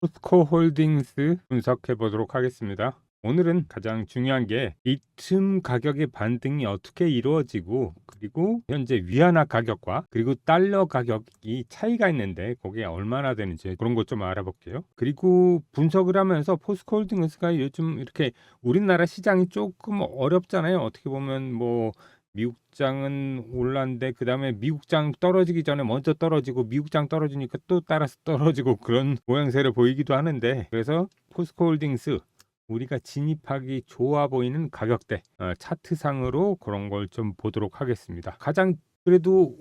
포스코 홀딩스 분석해 보도록 하겠습니다. 오늘은 가장 중요한 게 리튬 가격의 반등이 어떻게 이루어지고, 그리고 현재 위안화 가격과 그리고 달러 가격이 차이가 있는데 그게 얼마나 되는지 그런 것 좀 알아볼게요. 그리고 분석을 하면서 포스코 홀딩스가 요즘 이렇게 우리나라 시장이 조금 어렵잖아요. 어떻게 보면 뭐 미국장은 올랐는데 그다음에 미국장 떨어지기 전에 먼저 떨어지고 미국장 떨어지니까 또 따라서 떨어지고 그런 모양새를 보이기도 하는데, 그래서 포스코홀딩스 우리가 진입하기 좋아 보이는 가격대 차트상으로 그런 걸 좀 보도록 하겠습니다. 가장 그래도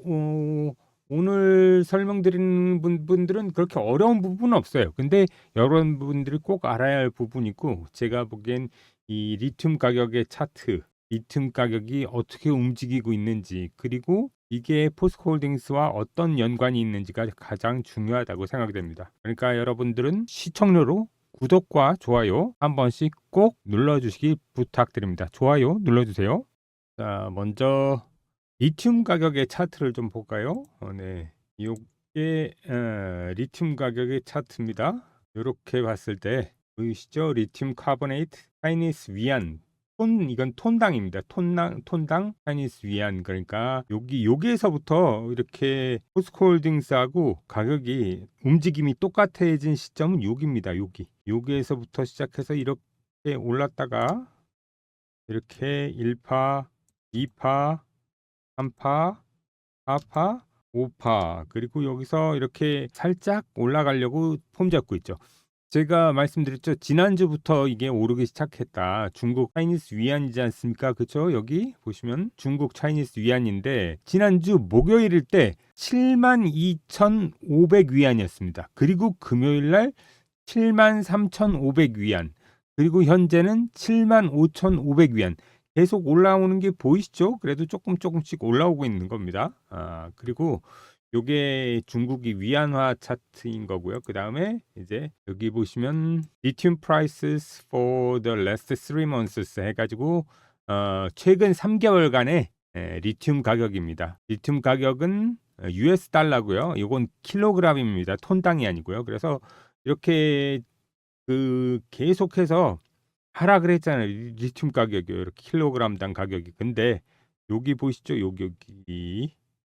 오늘 설명드리는 분들은 그렇게 어려운 부분은 없어요. 근데 여러분들이 꼭 알아야 할 부분이고, 제가 보기엔 이 리튬 가격의 차트, 리튬 가격이 어떻게 움직이고 있는지, 그리고 이게 포스코홀딩스와 어떤 연관이 있는지가 가장 중요하다고 생각이 됩니다. 그러니까 여러분들은 시청료로 구독과 좋아요 한 번씩 꼭 눌러주시기 부탁드립니다. 좋아요 눌러주세요. 자, 먼저 리튬 가격의 차트를 좀 볼까요? 네, 이게 리튬 가격의 차트입니다. 이렇게 봤을 때 보이시죠? 리튬 카보네이트 차이니스 위안, 이건 톤당입니다. 톤당 차이니스 위안. 그러니까 여기에서부터 이렇게 포스코홀딩스하고 가격이 움직임이 똑같아진 시점은 여기입니다. 여기에서부터 시작해서 이렇게 올랐다가 이렇게 1파, 2파, 3파, 4파, 5파, 그리고 여기서 이렇게 살짝 올라가려고 폼 잡고 있죠. 제가 말씀드렸죠. 지난주부터 이게 오르기 시작했다. 중국 차이니스 위안이지 않습니까? 그렇죠? 여기 보시면 중국 차이니스 위안인데 지난주 목요일일 때 72,500 위안이었습니다. 그리고 금요일 날 73,500 위안. 그리고 현재는 75,500 위안. 계속 올라오는 게 보이시죠? 그래도 조금씩 올라오고 있는 겁니다. 그리고 요게 중국이 위안화 차트인 거고요. 그 다음에 이제 여기 보시면 lithium prices for the last 3 months 해가지고 최근 3개월간의 리튬 가격입니다. 리튬 가격은 US 달러고요. 이건 킬로그램입니다. 톤당이 아니고요. 그래서 이렇게 계속해서 하락을 했잖아요. 리튬 가격이 이렇게 킬로그램당 가격이. 근데 여기 보시죠. 여기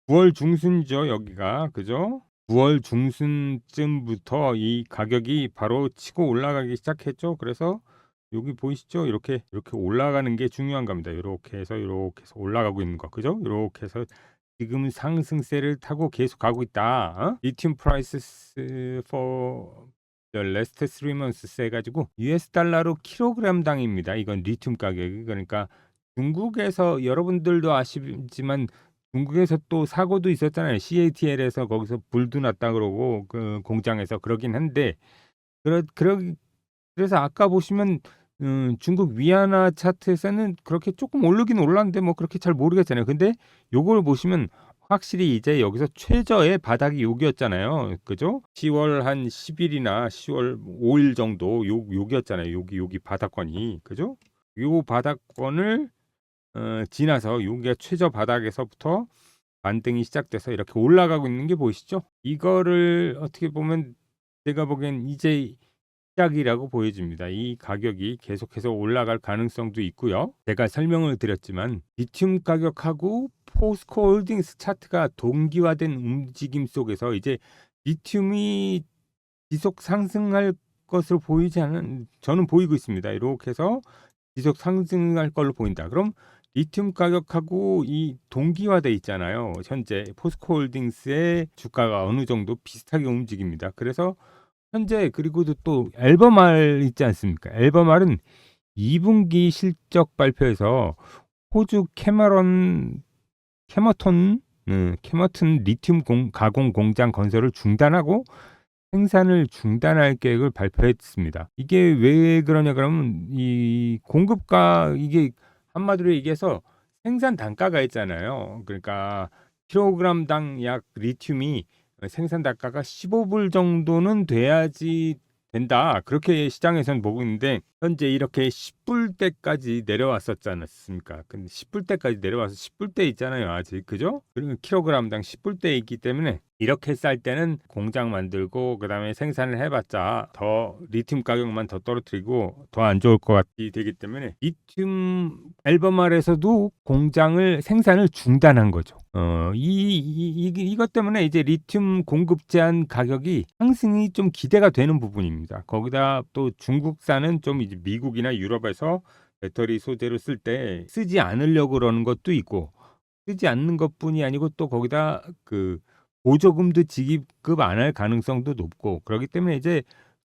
9월 중순이죠. 여기가 그죠? 9월 중순쯤부터 이 가격이 바로 치고 올라가기 시작했죠. 그래서 여기 보이시죠? 이렇게 올라가는 게 중요한 겁니다. 이렇게 해서 올라가고 있는 거. 그죠? 이렇게 해서 지금 상승세를 타고 계속 가고 있다. 리튬 프라이스 for the last 3 months 해가지고 US 달러로 킬로그램당입니다. 이건 리튬 가격이. 그러니까 중국에서 여러분들도 아시지만 중국에서 또 사고도 있었잖아요. CATL에서 거기서 불도 났다 그러고 그 공장에서 그러긴 한데, 그래서 아까 보시면 중국 위안화 차트에서는 그렇게 조금 오르긴 올랐는데 뭐 그렇게 잘 모르겠잖아요. 근데 요걸 보시면 확실히 이제 여기서 최저의 바닥이 여기였잖아요. 그죠? 10월 한 10일이나 10월 5일 정도 여기였잖아요. 여기 바닥권이. 그죠? 요 바닥권을 지나서 여기가 최저 바닥에서부터 반등이 시작돼서 이렇게 올라가고 있는 게 보이시죠? 이거를 어떻게 보면 제가 보기엔 이제 시작이라고 보여집니다. 이 가격이 계속해서 올라갈 가능성도 있고요. 제가 설명을 드렸지만 리튬 가격하고 포스코 홀딩스 차트가 동기화된 움직임 속에서 이제 리튬이 지속 상승할 것으로 보이지 않은, 저는 보이고 있습니다. 이렇게 해서 지속 상승할 걸로 보인다. 그럼 리튬 가격하고 이 동기화돼 있잖아요. 현재 포스코 홀딩스의 주가가 어느 정도 비슷하게 움직입니다. 그래서 현재, 그리고 또 앨범알 있지 않습니까? 앨범알은 2분기 실적 발표에서 호주 캐머턴 리튬 가공 공장 건설을 중단하고 생산을 중단할 계획을 발표했습니다. 이게 왜 그러냐 그러면 이 공급가, 이게 한마디로 얘기해서 생산 단가가 있잖아요. 그러니까 킬로그램당 약 리튬이 생산 단가가 15불 정도는 돼야지 된다. 그렇게 시장에서는 보고 있는데 현재 이렇게 10불대까지 내려왔었지 않았습니까? 근데 10불대까지 내려와서 10불대 있잖아요, 아직. 그죠? 그러면 킬로그램당 10불대에 있기 때문에 이렇게 쌀 때는 공장 만들고 그다음에 생산을 해봤자 더 리튬 가격만 더 떨어뜨리고 더 안 좋을 것 같이 되기 때문에 리튬 앨범알에서도 공장을 생산을 중단한 거죠. 이것 때문에 이제 리튬 공급 제한 가격이 상승이 좀 기대가 되는 부분입니다. 거기다 또 중국산은 좀 이제 미국이나 유럽에서 배터리 소재로 쓸 때 쓰지 않으려고 그러는 것도 있고 쓰지 않는 것뿐이 아니고 또 거기다 그 보조금도 지급 안 할 가능성도 높고 그렇기 때문에 이제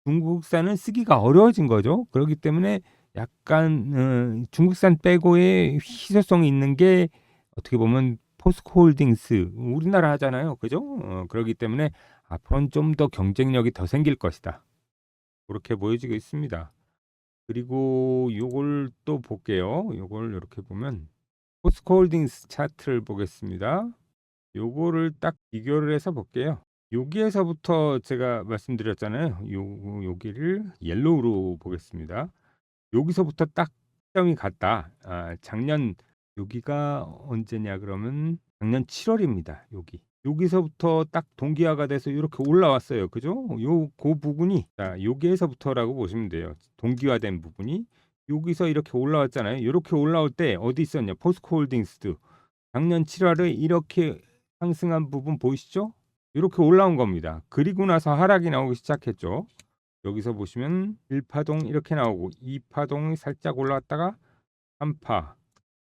중국산은 쓰기가 어려워진 거죠. 그렇기 때문에 약간 중국산 빼고의 희소성이 있는 게 어떻게 보면 포스코홀딩스 우리나라 하잖아요. 그죠? 그렇기 때문에 앞으로는 좀 더 경쟁력이 더 생길 것이다. 그렇게 보여지고 있습니다. 그리고 요걸 또 볼게요. 요걸 이렇게 보면 포스코홀딩스 차트를 보겠습니다. 요거를 딱 비교를 해서 볼게요. 여기에서부터 제가 말씀드렸잖아요. 여기를 옐로우로 보겠습니다. 여기서부터 딱 시점이 같다. 작년 여기가 언제냐 그러면 작년 7월입니다. 여기서부터 딱 동기화가 돼서 이렇게 올라왔어요. 그죠? 그 부분이 여기에서부터라고 보시면 돼요. 동기화된 부분이 여기서 이렇게 올라왔잖아요. 이렇게 올라올 때 어디 있었냐? 포스코홀딩스도 작년 7월에 이렇게 상승한 부분 보이시죠? 이렇게 올라온 겁니다. 그리고 나서 하락이 나오기 시작했죠. 여기서 보시면 1파동 이렇게 나오고 2파동이 살짝 올라왔다가 3파,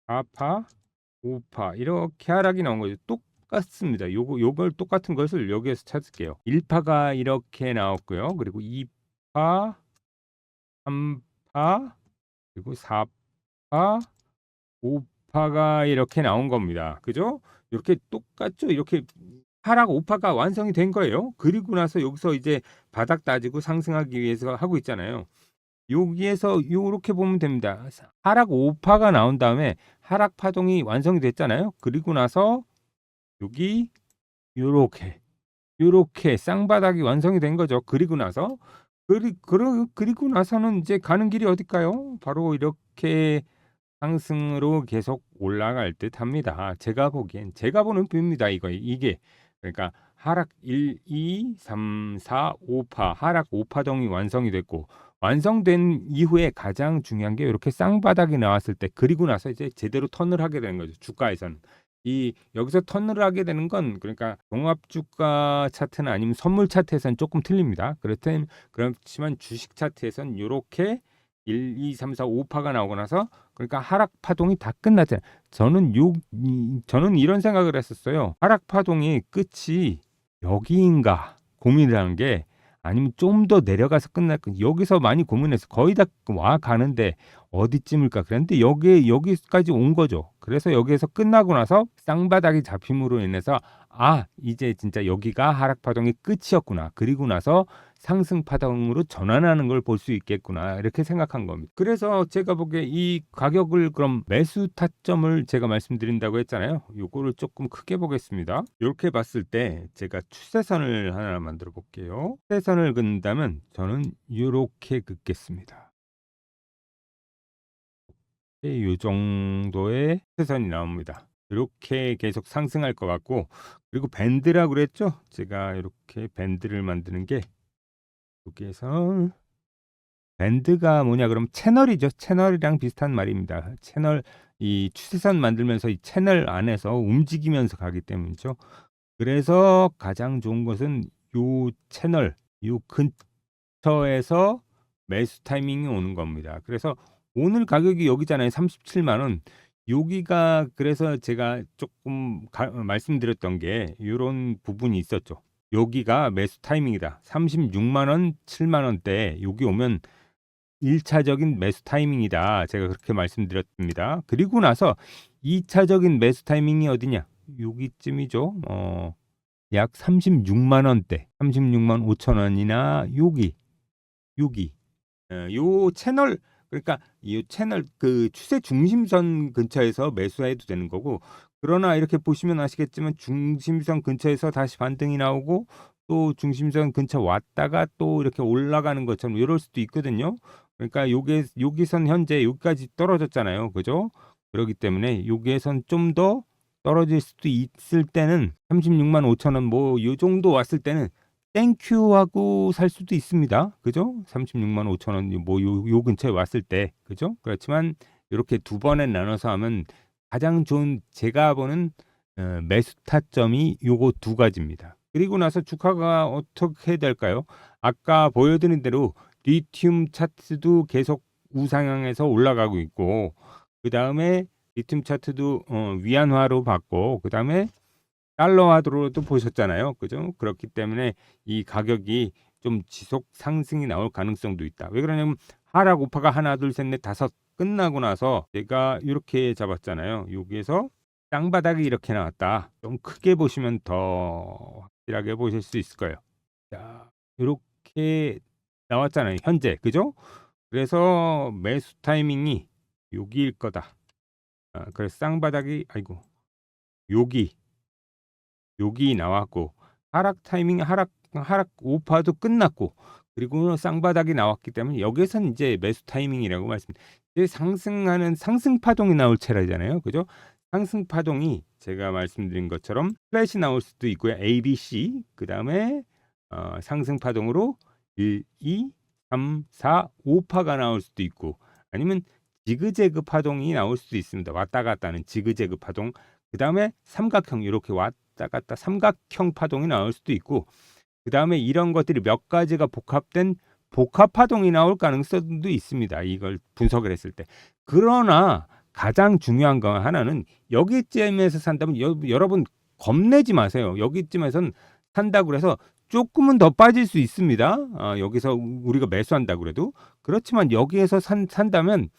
4파, 5파 이렇게 하락이 나온 거죠. 똑같습니다. 요걸 똑같은 것을 여기에서 찾을게요. 1파가 이렇게 나왔고요. 그리고 2파, 3파, 그리고 4파, 5파가 이렇게 나온 겁니다. 그죠? 이렇게 똑같죠? 이렇게 하락 5파가 완성이 된 거예요. 그리고 나서 여기서 이제 바닥 따지고 상승하기 위해서 하고 있잖아요. 여기에서 이렇게 보면 됩니다. 하락 5파가 나온 다음에 하락 파동이 완성이 됐잖아요. 그리고 나서 여기 요렇게 쌍바닥이 완성이 된 거죠. 그리고 나서 그리고 나서는 이제 가는 길이 어딜까요? 바로 이렇게 상승으로 계속 올라갈 듯합니다. 제가 보는 뷰입니다. 이게 그러니까 하락 1, 2, 3, 4, 5파 하락 5파동이 완성이 됐고 완성된 이후에 가장 중요한 게 이렇게 쌍바닥이 나왔을 때 그리고 나서 이제 제대로 턴을 하게 되는 거죠. 주가에서는. 여기서 턴을 하게 되는 건 그러니까 종합 주가 차트나 아니면 선물 차트에서는 조금 틀립니다. 그렇지만 주식 차트에서는 이렇게 1, 2, 3, 4, 5파가 나오고 나서 그러니까 하락 파동이 다 끝났잖아요. 저는 이런 생각을 했었어요. 하락 파동이 끝이 여기인가 고민을 하는 게 아니면 좀 더 내려가서 여기서 많이 고민했어. 거의 다 와 가는데 어디쯤일까 그랬는데 여기까지 온 거죠. 그래서 여기에서 끝나고 나서 쌍바닥이 잡힘으로 인해서 이제 진짜 여기가 하락 파동의 끝이었구나. 그리고 나서 상승 파동으로 전환하는 걸 볼 수 있겠구나. 이렇게 생각한 겁니다. 그래서 제가 보기에 이 가격을 그럼 매수 타점을 제가 말씀드린다고 했잖아요. 요거를 조금 크게 보겠습니다. 이렇게 봤을 때 제가 추세선을 하나 만들어 볼게요. 추세선을 긋는다면 저는 이렇게 긋겠습니다. 이 정도의 추세선이 나옵니다. 이렇게 계속 상승할 것 같고 그리고 밴드라고 그랬죠? 제가 이렇게 밴드를 만드는 게 여기에서 밴드가 뭐냐 그럼 채널이죠. 채널이랑 비슷한 말입니다. 이 추세선 만들면서 이 채널 안에서 움직이면서 가기 때문이죠. 그래서 가장 좋은 것은 요 채널 요 근처에서 매수 타이밍이 오는 겁니다. 그래서 오늘 가격이 여기잖아요. 37만 원. 여기가 그래서 제가 조금 말씀드렸던 게 이런 부분이 있었죠. 여기가 매수 타이밍이다. 36만 원, 7만 원대 여기 오면 1차적인 매수 타이밍이다. 제가 그렇게 말씀드렸습니다. 그리고 나서 2차적인 매수 타이밍이 어디냐? 여기쯤이죠. 약 36만 원대, 36만 5천 원이나 여기 요 채널 그러니까 이 채널 그 추세 중심선 근처에서 매수해도 되는 거고 그러나 이렇게 보시면 아시겠지만 중심선 근처에서 다시 반등이 나오고 또 중심선 근처 왔다가 또 이렇게 올라가는 것처럼 이럴 수도 있거든요. 그러니까 여기선 현재 여기까지 떨어졌잖아요. 그죠? 그렇기 때문에 여기에선 좀 더 떨어질 수도 있을 때는 36만 5천 원 뭐 요 정도 왔을 때는 땡큐 하고 살 수도 있습니다. 그죠? 36만 5천 원 뭐 요 근처에 왔을 때. 그죠? 그렇지만 이렇게 두 번에 나눠서 하면 가장 좋은 제가 보는 매수 타점이 요거 두 가지입니다. 그리고 나서 주가가 어떻게 될까요? 아까 보여드린 대로 리튬 차트도 계속 우상향해서 올라가고 있고, 그 다음에 리튬 차트도 위안화로 받고, 그 다음에 달러화로도 보셨잖아요. 그죠? 그렇기 때문에 이 가격이 좀 지속 상승이 나올 가능성도 있다. 왜 그러냐면 하락 우파가 하나, 둘, 셋, 넷, 다섯 끝나고 나서 제가 이렇게 잡았잖아요. 여기에서 땅바닥이 이렇게 나왔다. 좀 크게 보시면 더 확실하게 보실 수 있을 거예요. 자, 이렇게 나왔잖아요. 현재. 그죠? 그래서 매수 타이밍이 여기일 거다. 그래서 쌍바닥이 여기 나왔고, 하락 타이밍 하락 오파도 끝났고, 그리고 쌍바닥이 나왔기 때문에 여기서는 이제 매수 타이밍이라고 이제 상승하는 상승 파동이 나올 차례잖아요. 그죠? 상승 파동이 제가 말씀드린 것처럼 플랫이 나올 수도 있고요. A, B, C. 그다음에 상승 파동으로 1, 2, 3, 4, 5파가 나올 수도 있고, 아니면 지그재그 파동이 나올 수도 있습니다. 왔다 갔다 하는 지그재그 파동. 그다음에 삼각형 이렇게 왔다 갔다 삼각형 파동이 나올 수도 있고, 그다음에 이런 것들이 몇 가지가 복합된 복합 파동이 나올 가능성도 있습니다. 이걸 분석을 했을 때. 그러나 가장 중요한 거 하나는 여기쯤에서 산다면 여러분 겁내지 마세요. 여기쯤에선 산다고 해서 조금은 더 빠질 수 있습니다. 여기서 우리가 매수한다고 그래도. 그렇지만 여기에서 산다면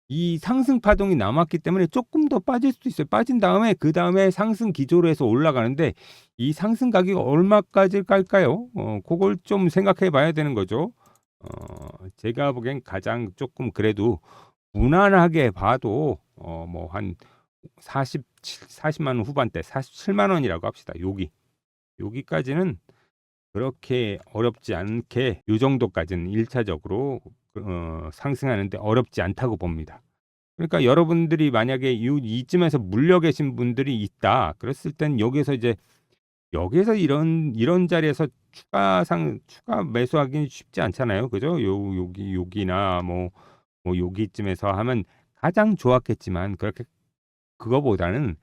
이 상승 파동이 남았기 때문에 조금 더 빠질 수도 있어요. 빠진 다음에 그 다음에 상승 기조로 해서 올라가는데 이 상승 가격이 얼마까지 갈까요? 그걸 좀 생각해 봐야 되는 거죠. 제가 보기엔 가장 조금 그래도 무난하게 봐도 뭐 한 40만 원 후반대 47만 원이라고 합시다. 여기까지는 그렇게 어렵지 않게 요 정도까지는 1차적으로 상승하는데 어렵지 않다고 봅니다. 그러니까 여러분들이 만약에 이쯤에서 물려 계신 분들이 있다. 그랬을 땐 여기서 이런 자리에서 추가 매수하기는 쉽지 않잖아요. 그죠? 여기나 뭐 여기쯤에서 하면 가장 좋았겠지만 그거보다는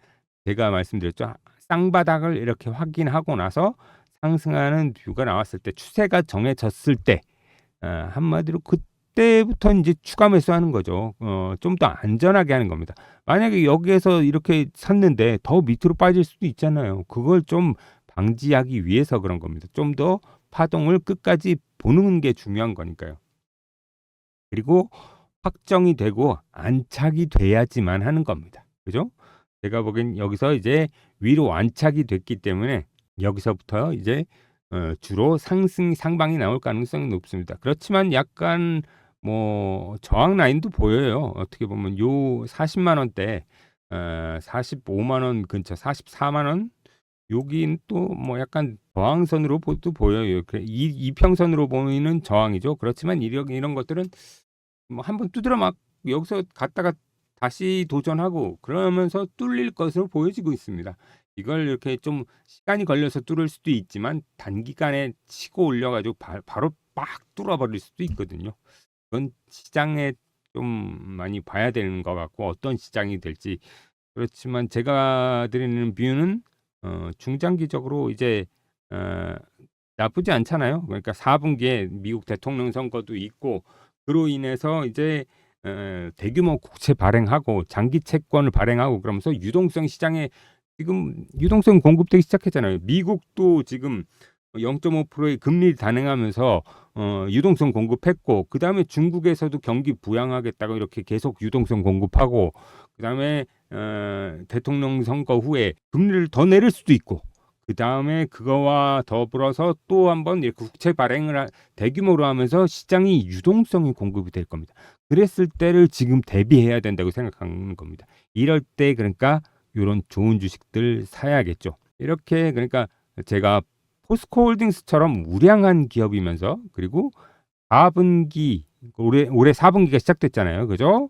제가 말씀드렸죠. 쌍바닥을 이렇게 확인하고 나서 상승하는 뷰가 나왔을 때 추세가 정해졌을 때 한마디로 그때부터 이제 추가 매수하는 거죠. 좀 더 안전하게 하는 겁니다. 만약에 여기에서 이렇게 샀는데 더 밑으로 빠질 수도 있잖아요. 그걸 좀 방지하기 위해서 그런 겁니다. 좀 더 파동을 끝까지 보는 게 중요한 거니까요. 그리고 확정이 되고 안착이 돼야지만 하는 겁니다. 그죠? 제가 보기엔 여기서 이제 위로 안착이 됐기 때문에 여기서부터 이제 주로 상방이 나올 가능성이 높습니다. 그렇지만 약간 뭐 저항 라인도 보여요. 어떻게 보면 요 40만 원대 45만 원 근처 44만 원 여긴 또 뭐 약간 저항선으로 도 보여요. 이평선으로 보이는 저항이죠. 그렇지만 이런 것들은 뭐 한번 두드려 막 여기서 갔다가 다시 도전하고 그러면서 뚫릴 것으로 보여지고 있습니다. 이걸 이렇게 좀 시간이 걸려서 뚫을 수도 있지만 단기간에 치고 올려가지고 바로 막 뚫어버릴 수도 있거든요. 그건 시장에 좀 많이 봐야 되는 것 같고 어떤 시장이 될지. 그렇지만 제가 드리는 뷰는 중장기적으로 이제 나쁘지 않잖아요. 그러니까 4분기에 미국 대통령 선거도 있고 그로 인해서 이제 대규모 국채 발행하고 장기 채권을 발행하고 그러면서 유동성 시장에 지금 유동성 공급되기 시작했잖아요. 미국도 지금 0.5%의 금리 단행하면서 유동성 공급했고 그다음에 중국에서도 경기 부양하겠다고 이렇게 계속 유동성 공급하고 그다음에 대통령 선거 후에 금리를 더 내릴 수도 있고 그다음에 그거와 더불어서 또 한번 이렇게 국채 발행을 대규모로 하면서 시장이 유동성이 공급이 될 겁니다. 그랬을 때를 지금 대비해야 된다고 생각하는 겁니다. 이럴 때 그러니까 이런 좋은 주식들 사야겠죠. 이렇게 그러니까 제가 포스코홀딩스처럼 우량한 기업이면서 그리고 4분기 올해 4분기가 시작됐잖아요. 그죠?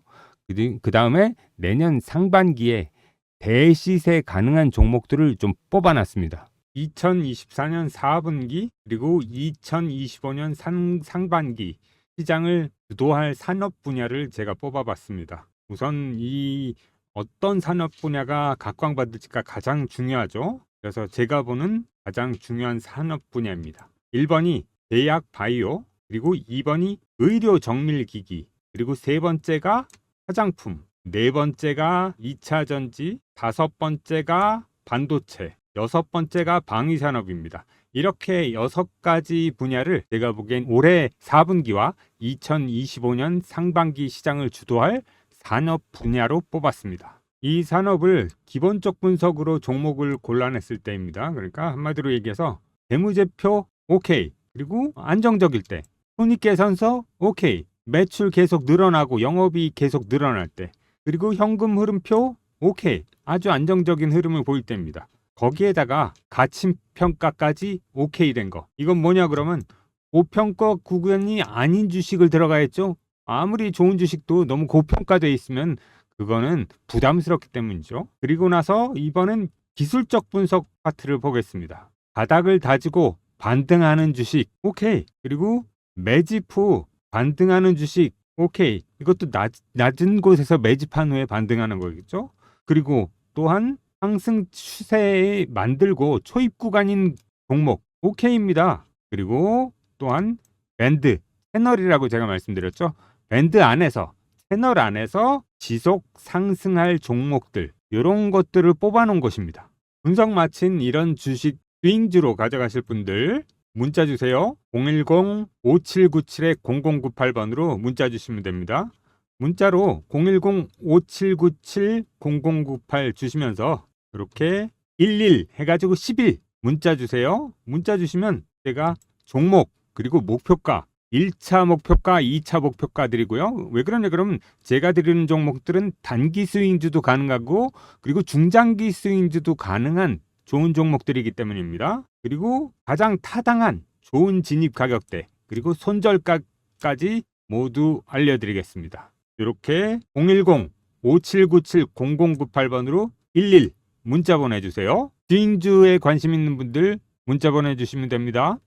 그 다음에 내년 상반기에 대시세 가능한 종목들을 좀 뽑아놨습니다. 2024년 4분기 그리고 2025년 상반기 시장을 주도할 산업 분야를 제가 뽑아봤습니다. 우선 이 어떤 산업 분야가 각광받을지가 가장 중요하죠. 그래서 제가 보는 가장 중요한 산업 분야입니다. 1번이 제약 바이오, 그리고 2번이 의료 정밀기기, 그리고 세 번째가 화장품, 네 번째가 2차 전지, 다섯 번째가 반도체, 여섯 번째가 방위산업입니다. 이렇게 6가지 분야를 제가 보기엔 올해 4분기와 2025년 상반기 시장을 주도할 산업 분야로 뽑았습니다. 이 산업을 기본적 분석으로 종목을 골라냈을 때입니다. 그러니까 한마디로 얘기해서 재무제표 오케이, 그리고 안정적일 때, 손익계산서 오케이, 매출 계속 늘어나고 영업이익 계속 늘어날 때, 그리고 현금 흐름표 오케이, 아주 안정적인 흐름을 보일 때입니다. 거기에다가 가치평가까지 오케이 된 거. 이건 뭐냐 그러면 고평가 구간이 아닌 주식을 들어가야죠. 아무리 좋은 주식도 너무 고평가되어 있으면 그거는 부담스럽기 때문이죠. 그리고 나서 이번엔 기술적 분석 파트를 보겠습니다. 바닥을 다지고 반등하는 주식 오케이, 그리고 매집 후 반등하는 주식 오케이, 이것도 낮은 곳에서 매집한 후에 반등하는 거겠죠. 그리고 또한 상승 추세에 만들고 초입 구간인 종목 오케이입니다. 그리고 또한 밴드 채널이라고 제가 말씀드렸죠. 밴드 안에서, 채널 안에서 지속 상승할 종목들, 이런 것들을 뽑아놓은 것입니다. 분석 마친 이런 주식 스윙주로 가져가실 분들 문자 주세요. 010-5797-0098번으로 문자 주시면 됩니다. 문자로 010-5797-0098 주시면서 이렇게 11 해가지고 11 문자 주세요. 문자 주시면 제가 종목 그리고 목표가 1차 목표가, 2차 목표가 드리고요. 왜 그러냐 그러면 제가 드리는 종목들은 단기 스윙주도 가능하고 그리고 중장기 스윙주도 가능한 좋은 종목들이기 때문입니다. 그리고 가장 타당한 좋은 진입 가격대 그리고 손절가까지 모두 알려드리겠습니다. 이렇게 010-5797-0098번으로 11 문자 보내주세요. 스윙주에 관심 있는 분들 문자 보내주시면 됩니다.